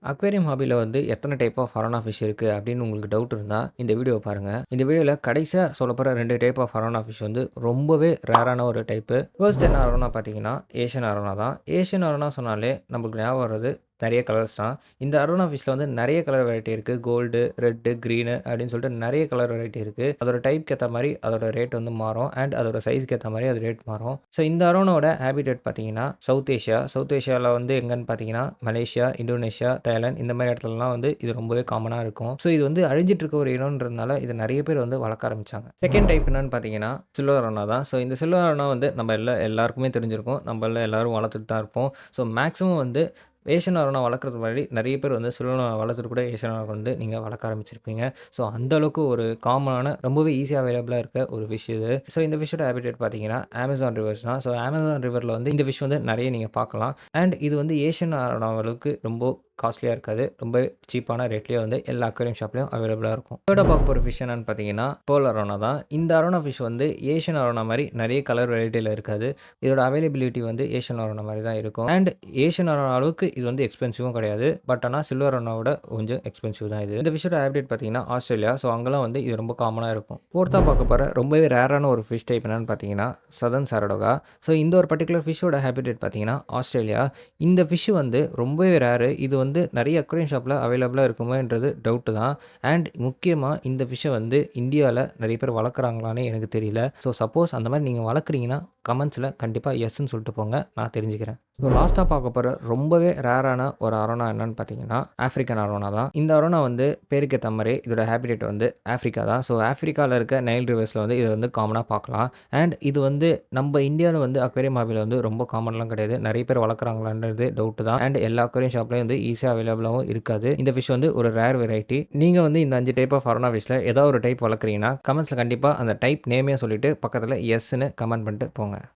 Aquarium ஹாபில வந்து எத்தன type of arowana fish இருக்கு அப்படின்னு உங்களுக்கு டவுட் இருந்தா, இந்த வீடியோவ பாருங்க. இந்த வீடியோல கடைசியா சொல்லப்போற 2 டைப் ஆஃப் அரோனா ஃபிஷ் வந்து ரொம்பவே ரேரான ஒரு டைப்பு. ஃபர்ஸ்ட் என்ன அரோனா பார்த்தீங்கன்னா, ஏஷியன் அரோனா தான். ஏஷியன் அரோனா சொன்னாலே நம்மளுக்கு ஞாபகம் வர்றது நெறைய கலர்ஸ் தான். இந்த அரோனா ஃபிஷ்ல வந்து நெறைய கலர் வெரைட்டி இருக்கு. கோல்டு, ரெட்டு, கிரீனு அப்படின்னு சொல்லிட்டு நெறைய கலர் வெரைட்டி இருக்கு. அதோட டைப்க்கு ஏத்த மாரி அதோட ரேட் வந்து மாறும். அண்ட் அதோட சைஸ்க்கு ஏத்த மாரி அது ரேட் மாறும். ஸோ இந்த அரோனாவோட ஹேபிடேட் பார்த்தீங்கன்னா, சவுத் ஏசியா. சவுத் ஏசியால வந்து எங்கன்னு பார்த்தீங்கன்னா, மலேசியா, இந்தோனேஷியா, தாய்லாந்து இந்த மாரி இடத்துலலாம் வந்து இது ரொம்பவே காமனா இருக்கும். ஸோ இது வந்து அழிஞ்சிட்டு இருக்க ஒரு இனம்ன்றதுனால இத நெறைய பேர் வந்து வளர்க்க ஆரம்பிச்சாங்க. செகண்ட் டைப் என்னன்னு பார்த்தீங்கன்னா, சில்வர் அரோனா தான். ஸோ இந்த சில்வர் அரோனா வந்து நம்ம எல்லாருக்குமே தெரிஞ்சிருக்கும். நம்மள்ல எல்லாரும் வளர்த்துட்டு தான் இருப்போம். ஸோ மேக்ஸிமம் வந்து ஏஷியன் அரோனா வளர்க்குறதுக்கு முன்னாடி நெறைய பேர் வந்து சில்வர் அரோனா வளர்த்துட்டு கூட ஏஷியன் அரோனா வந்து நீங்க வளர்க்க ஆரம்பிச்சிருப்பீங்க. ஸோ அந்த அளவுக்கு ஒரு காமனான ரொம்பவே ஈஸியா அவைலபிளா இருக்க ஒரு ஃபிஷ் இது. ஸோ இந்த ஃபிஷ்ஷோட ஹேபிடேட் பார்த்தீங்கன்னா, அமேசான் ரிவர்ஸ் தான். ஸோ அமேசான் ரிவர்ல வந்து இந்த ஃபிஷ் வந்து நெறைய நீங்க பார்க்கலாம். அண்ட் இது வந்து ஏஷியன் அரோனா அளவுக்கு ரொம்ப காஸ்ட்லியா இருக்காது. ரொம்ப சீப்பான ரேட்லயே வந்து எல்லா அக்வேரியம் ஷாப்லயும் அவைலபிளா இருக்கும். தேர்டா பார்க்க போற ஃபிஷ் என்னன்னு பார்த்தீங்கன்னா, பெர்ல் அரோனா தான். இந்த அரோனா ஃபிஷ் வந்து ஏஷியன் அரோனா மாரி நெறைய கலர் வெரைட்டில இருக்காது. இதோட அவைலபிலிட்டி வந்து ஏஷியன் அரோனா மாரி தான் இருக்கும். அண்ட் ஏஷியன் அரோனா அளவுக்கு இது வந்து எக்ஸ்பென்சிவும் கிடையாது. பட் ஆனா சில்வர் அரோனாவோட கொஞ்சம் எக்ஸ்பென்சிவ் தான் இது. இந்த ஃபிஷ்ஷோட ஹேபிடேட் பார்த்தீங்கன்னா, ஆஸ்திரேலியா. ஸோ அங்கலாம் வந்து இது ரொம்ப காமனா இருக்கும். ஃபோர்த்தா பார்க்க போற ரொம்பவே ரேரான ஒரு ஃபிஷ் டைப் என்னன்னு பார்த்தீங்கன்னா, சதர்ன் சரடோகா. ஸோ இந்த ஒரு பர்ட்டிகுலர் ஃபிஷ்ஷோட ஹேபிடேட் பார்த்தீங்கன்னா, ஆஸ்திரேலியா. இந்த ஃபிஷ் வந்து ரொம்பவே ரேரு. இது வந்து நெறைய அக்வேரியம் ஷாப்ல அவைலபிளா இருக்குமான்றது டவுட் தான். அண்ட் முக்கியமா இந்த ஃபிஷ்ஷ வந்து இந்தியால நெறைய பேர் வளர்க்குறாங்களான்னு எனக்கு தெரியல. ஸோ சப்போஸ் அந்த மாரி நீங்க வளர்க்குறீங்கன்னா, கமெண்ட்ஸ்ல கண்டிப்பா எஸ்ன்னு சொல்லிட்டு போங்க. நான் தெரிஞ்சுக்கிறேன். ஸோ லாஸ்ட்டா பார்க்க போற ரொம்பவே ரேரான ஒரு அரோனா என்னன்னு பார்த்தீங்கன்னா, ஆஃப்ரிக்கன் அரோனா தான். இந்த அரோனா வந்து பேருக்கு ஏத்த மாரி இதோட ஹேபிடேட் வந்து ஆஃப்ரிக்கா தான். ஸோ ஆஃப்ரிக்கால இருக்க நைல் ரிவர்ஸ்ல வந்து இத வந்து காமனா பார்க்கலாம். அண்ட் இது வந்து நம்ம இந்தியால வந்து அக்வேரியம் ஹாபில வந்து ரொம்ப காமன்லாம் கிடையாது. நெறைய பேர் வளர்க்குறாங்களான்றது டவுட் தான். அண்ட் எல்லா அக்வேரியம் ஷாப்லயும் வந்து ஈஸியா அவைலபிளாவும் இருக்காது. இந்த ஃபிஷ் வந்து ஒரு ரேர் வெரைட்டி. நீங்க வந்து இந்த 5 டைப் ஆஃப் அரோனா ஃபிஷ்ல ஏதாவது ஒரு டைப் வளர்க்குறீங்கன்னா, கமெண்ட்ஸ்ல கண்டிப்பா அந்த டைப் நேமையும் சொல்லிட்டு பக்கத்துல எஸ்ன்னு கமெண்ட் பண்ணிட்டு போங்க.